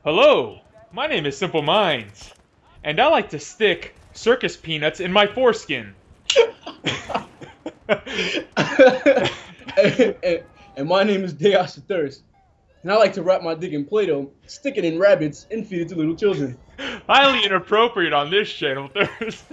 Hello, my name is Simple Minds, and I like to stick circus peanuts in my foreskin. and my name is Deos the Thirst, and I like to wrap my dick in Play-Doh, stick it in rabbits, and feed it to little children. Highly inappropriate on this channel, Thirst.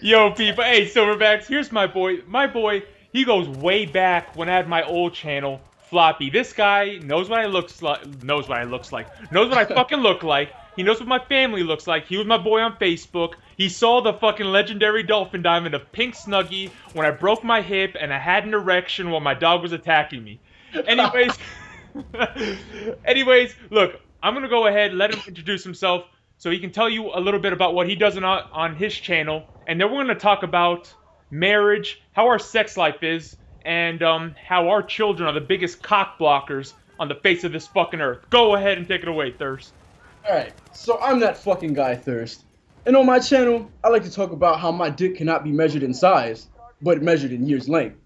Yo, people, hey, Silverbacks, here's my boy. My boy, he goes way back when I had my old channel, Floppy. This guy knows what I looks like, knows what I fucking look like. He knows what my family looks like. He was my boy on Facebook. He saw the fucking legendary dolphin dive in a pink snuggie when I broke my hip and I had an erection while my dog was attacking me. Anyways, look, I'm gonna go ahead, let him introduce himself so he can tell you a little bit about what he does on his channel, and then we're gonna talk about marriage, how our sex life is, and how our children are the biggest cock blockers on the face of this fucking earth. Go ahead and take it away, Thirst. Alright, so I'm that fucking guy, Thirst. And on my channel, I like to talk about how my dick cannot be measured in size, but measured in years length.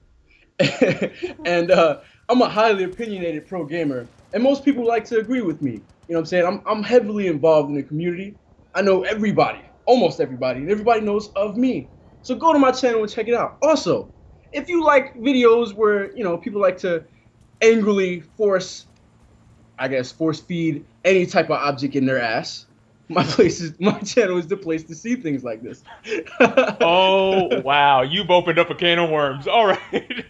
And I'm a highly opinionated pro gamer, and most people like to agree with me. You know what I'm saying? I'm heavily involved in the community. I know everybody, almost everybody, and everybody knows of me. So go to my channel and check it out. Also, if you like videos where, you know, people like to angrily force feed any type of object in their ass, my channel is the place to see things like this. Oh, wow. You've opened up a can of worms. All right.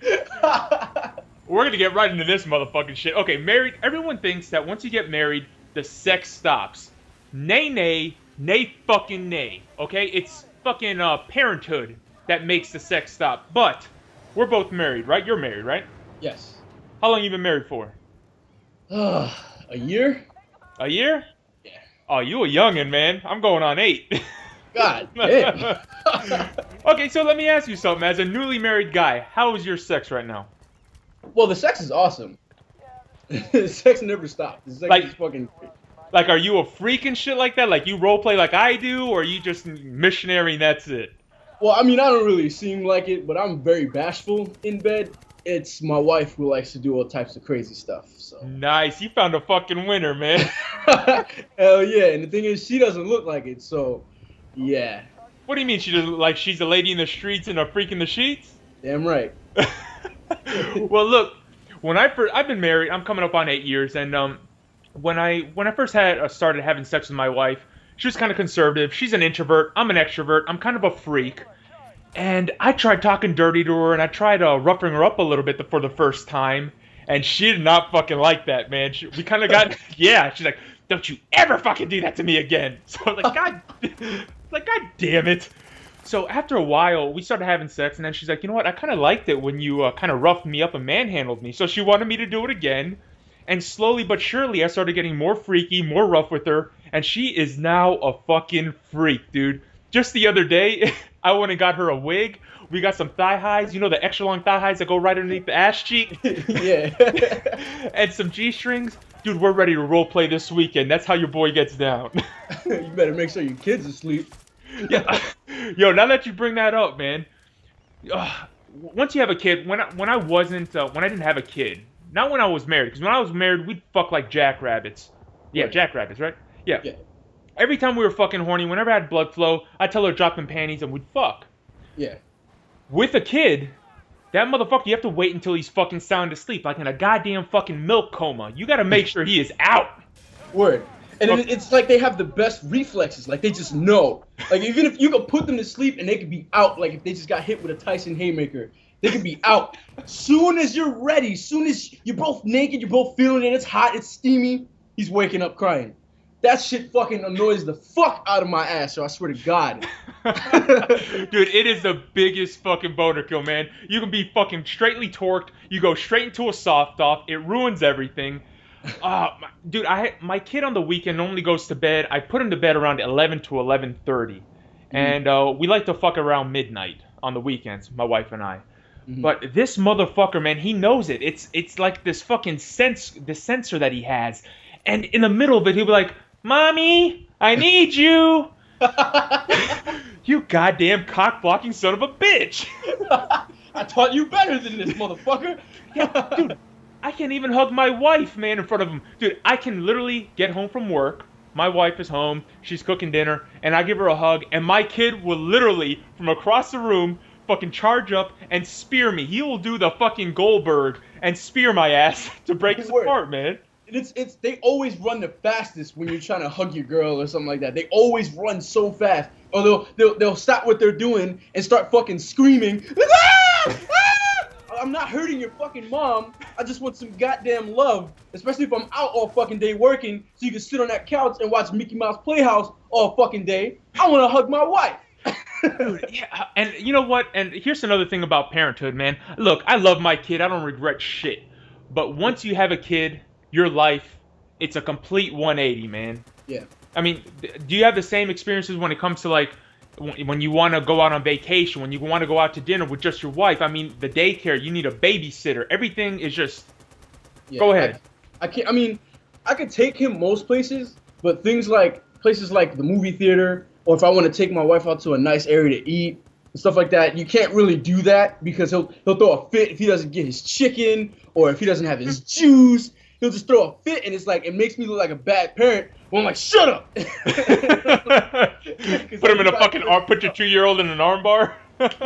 We're going to get right into this motherfucking shit. Okay, married. Everyone thinks that once you get married, the sex stops. Nay, nay, nay, fucking nay. Okay? It's fucking Parenthood that makes the sex stop. But we're both married, right? You're married, right? Yes. How long you been married for? A year? A year? Yeah. Oh, you a youngin', man. I'm going on 8. God damn. Okay, so let me ask you something. As a newly married guy, how is your sex right now? Well, the sex is awesome. The sex never stops. The sex is fucking great. Like, are you a freak and shit like that? Like, you roleplay like I do, or are you just missionary and that's it? Well, I mean, I don't really seem like it, but I'm very bashful in bed. It's my wife who likes to do all types of crazy stuff. So Nice, you found a fucking winner, man. Hell yeah, and the thing is, she doesn't look like it, so yeah. What do you mean she doesn't, like she's a lady in the streets and a freak in the sheets? Damn right. Well, look, I've been married. I'm coming up on 8 years, and when I first started having sex with my wife, she was kind of conservative. She's an introvert. I'm an extrovert. I'm kind of a freak. And I tried talking dirty to her, and I tried roughing her up a little bit for the first time, and she did not fucking like that, man. We kind of got, yeah, she's like, don't you ever fucking do that to me again. So I was like, God damn it. So after a while, we started having sex, and then she's like, you know what, I kind of liked it when you kind of roughed me up and manhandled me. So she wanted me to do it again, and slowly but surely, I started getting more freaky, more rough with her, and she is now a fucking freak, dude. Just the other day, I went and got her a wig. We got some thigh highs. You know the extra long thigh highs that go right underneath the ass cheek? Yeah. And some G-strings. Dude, we're ready to role play this weekend. That's how your boy gets down. You better make sure your kid's asleep. Yeah. Yo, now that you bring that up, man. Once you have a kid, when I didn't have a kid, not when I was married, because when I was married, we'd fuck like jackrabbits. Yeah, Right. jackrabbits, right? Yeah. Yeah. Every time we were fucking horny, whenever I had blood flow, I'd tell her to drop in panties and we'd fuck. Yeah. With a kid, that motherfucker, you have to wait until he's fucking sound asleep, like in a goddamn fucking milk coma. You gotta make sure he is out. Word. And it's like they have the best reflexes. Like, they just know. Like, even if you could put them to sleep and they could be out, like if they just got hit with a Tyson haymaker, they could be out. Soon as you're ready, soon as you're both naked, you're both feeling it, it's hot, it's steamy, he's waking up crying. That shit fucking annoys the fuck out of my ass, so I swear to God. Dude, it is the biggest fucking boner kill, man. You can be fucking straightly torqued. You go straight into a soft off. It ruins everything. Dude, my kid on the weekend normally goes to bed. I put him to bed around 11 to 11:30. And we like to fuck around midnight on the weekends, my wife and I. But this motherfucker, man, he knows it. It's like this fucking sensor that he has. And in the middle of it, he'll be like, Mommy, I need you. You goddamn cock-blocking son of a bitch. I taught you better than this, motherfucker. Yeah, dude, I can't even hug my wife, man, in front of him. Dude, I can literally get home from work. My wife is home. She's cooking dinner. And I give her a hug. And my kid will literally, from across the room, fucking charge up and spear me. He will do the fucking Goldberg and spear my ass to break us apart, man. It's they always run the fastest when you're trying to hug your girl or something like that. They always run so fast. Or they'll stop what they're doing and start fucking screaming. Ah! Ah! I'm not hurting your fucking mom. I just want some goddamn love. Especially if I'm out all fucking day working, so you can sit on that couch and watch Mickey Mouse Playhouse all fucking day. I want to hug my wife. Dude, yeah, and you know what? And here's another thing about parenthood, man. Look, I love my kid. I don't regret shit. But once you have a kid, your life, it's a complete 180, man. Yeah. I mean, do you have the same experiences when it comes to like when you want to go out on vacation, when you want to go out to dinner with just your wife? I mean, the daycare, you need a babysitter. Everything is just. Yeah, go ahead. I can't. I mean, I could take him most places, but things like places like the movie theater, or if I want to take my wife out to a nice area to eat and stuff like that, you can't really do that because he'll throw a fit if he doesn't get his chicken or if he doesn't have his juice. He'll just throw a fit, and it's like it makes me look like a bad parent. Well, I'm like, shut up. Put him in a fucking arm. Put your 2-year-old in an arm bar.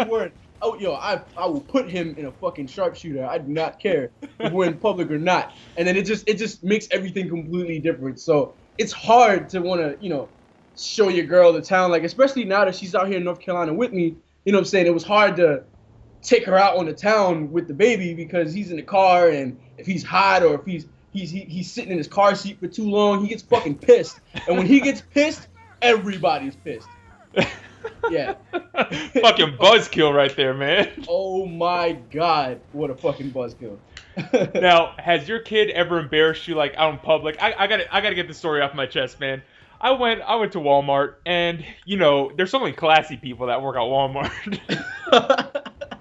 Word. Oh, yo, I will put him in a fucking sharpshooter. I do not care if we're in public or not. And then it just makes everything completely different. So it's hard to want to show your girl the town, like especially now that she's out here in North Carolina with me. You know what I'm saying? It was hard to take her out on the town with the baby because he's in the car, and if he's hot or if he's sitting in his car seat for too long, he gets fucking pissed. And when he gets pissed, everybody's pissed. Yeah. Fucking buzzkill right there, man. Oh my god, what a fucking buzzkill. Now, has your kid ever embarrassed you like out in public? I gotta get the story off my chest, man. I went to Walmart, and there's so many classy people that work at Walmart.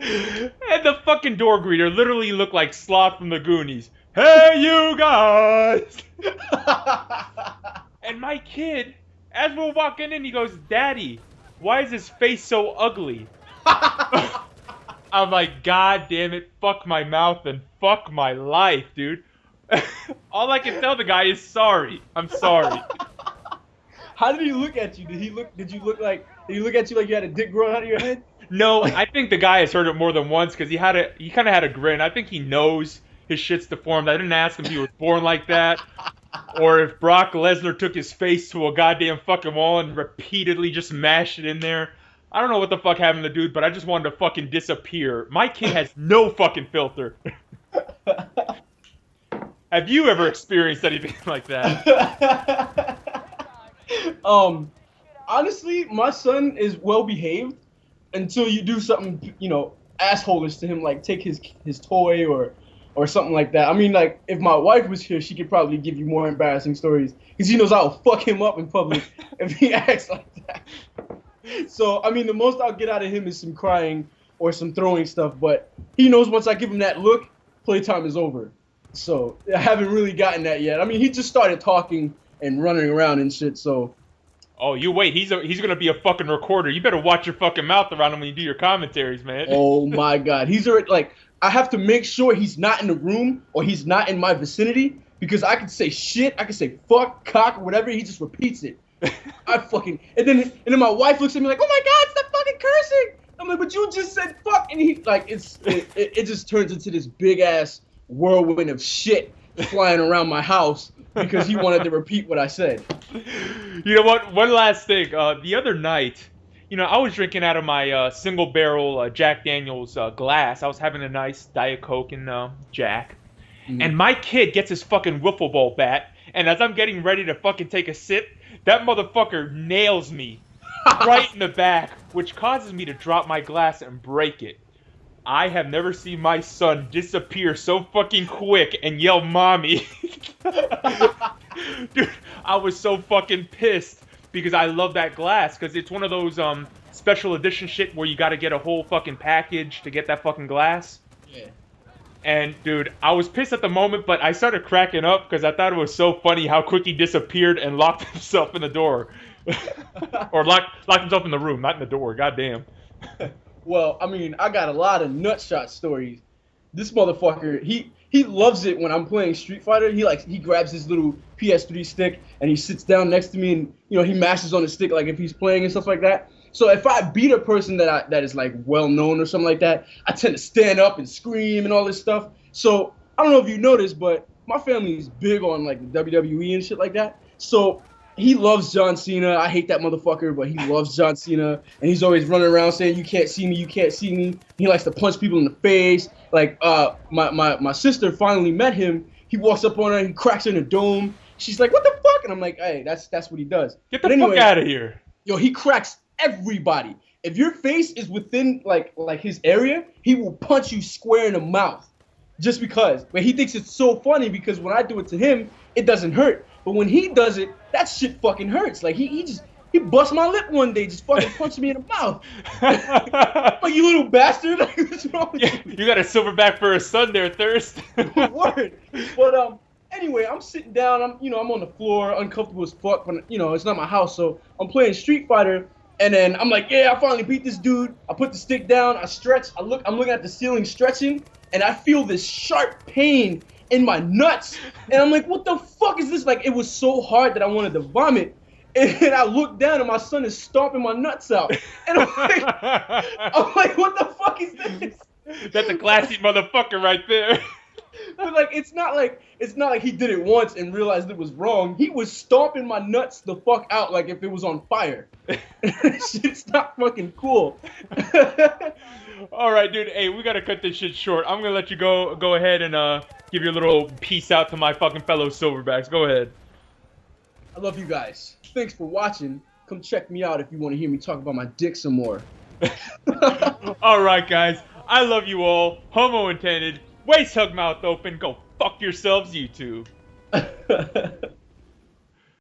And the fucking door greeter literally looked like Sloth from the Goonies. Hey, you guys! And my kid, as we're walking in, he goes, "Daddy, why is his face so ugly?" I'm like, God damn it, fuck my mouth and fuck my life, dude. All I can tell the guy is sorry. I'm sorry. How did he look at you? Did he look at you like you had a dick growing out of your head? No, I think the guy has heard it more than once because he kind of had a grin. I think he knows his shit's deformed. I didn't ask him if he was born like that, or if Brock Lesnar took his face to a goddamn fucking wall and repeatedly just mashed it in there. I don't know what the fuck happened to the dude, but I just wanted to fucking disappear. My kid has no fucking filter. Have you ever experienced anything like that? Honestly, my son is well behaved until you do something, assholish to him, like take his toy or something like that. I mean, like, if my wife was here, she could probably give you more embarrassing stories because she knows I'll fuck him up in public if he acts like that. So, I mean, the most I'll get out of him is some crying or some throwing stuff, but he knows once I give him that look, playtime is over. So, I haven't really gotten that yet. I mean, he just started talking and running around and shit, so... Oh, you wait. He's gonna be a fucking recorder. You better watch your fucking mouth around him when you do your commentaries, man. Oh, my God. He's already, like... I have to make sure he's not in the room or he's not in my vicinity because I can say shit, I can say fuck, cock, whatever, he just repeats it. And then my wife looks at me like, "Oh my God, stop fucking cursing!" I'm like, "But you just said fuck," and he like it just turns into this big ass whirlwind of shit flying around my house because he wanted to repeat what I said. You know what? One last thing. The other night, I was drinking out of my single barrel Jack Daniels glass. I was having a nice Diet Coke and Jack. Mm-hmm. And my kid gets his fucking wiffle ball bat, and as I'm getting ready to fucking take a sip, that motherfucker nails me right in the back, which causes me to drop my glass and break it. I have never seen my son disappear so fucking quick and yell "mommy." Dude, I was so fucking pissed because I love that glass because it's one of those special edition shit where you gotta get a whole fucking package to get that fucking glass. Yeah. And dude, I was pissed at the moment, but I started cracking up because I thought it was so funny how quick he disappeared and locked himself in the door. Or locked himself in the room, not in the door, goddamn. Well, I mean, I got a lot of nutshot stories. This motherfucker, he he loves it when I'm playing Street Fighter. He grabs his little PS3 stick and he sits down next to me and he mashes on the stick like if he's playing and stuff like that. So if I beat a person that is like well known or something like that, I tend to stand up and scream and all this stuff. So I don't know if you noticed, but my family is big on like the WWE and shit like that. So he loves John Cena. I hate that motherfucker, but he loves John Cena, and he's always running around saying, "You can't see me, you can't see me." He likes to punch people in the face. Like my sister finally met him. He walks up on her, and he cracks her in the dome. She's like, "What the fuck?" And I'm like, "Hey, that's what he does." Get the fuck out of here. Yo, he cracks everybody. If your face is within like his area, he will punch you square in the mouth. Just because. But he thinks it's so funny because when I do it to him, it doesn't hurt. But when he does it, that shit fucking hurts. Like he bust my lip one day, just fucking punched me in the mouth. Like, you little bastard. Like, what's wrong with you? You got a silverback for a son there, Thirst. Word. But anyway, I'm sitting down, I'm on the floor, uncomfortable as fuck, but it's not my house, so I'm playing Street Fighter. And then I'm like, yeah, I finally beat this dude. I put the stick down, I stretch, I'm looking at the ceiling stretching, and I feel this sharp pain in my nuts. And I'm like, what the fuck is this? Like, it was so hard that I wanted to vomit. And I look down and my son is stomping my nuts out. And I'm like, what the fuck is this? That's a classy motherfucker right there. But like, it's not like he did it once and realized it was wrong. He was stomping my nuts the fuck out like if it was on fire. Shit's not fucking cool. All right, dude. Hey, we gotta cut this shit short. I'm gonna let you go ahead and give your little peace out to my fucking fellow silverbacks. Go ahead. I love you guys. Thanks for watching. Come check me out if you want to hear me talk about my dick some more. All right, guys. I love you all. Homo intended. Waist hug, mouth open. Go fuck yourselves, YouTube.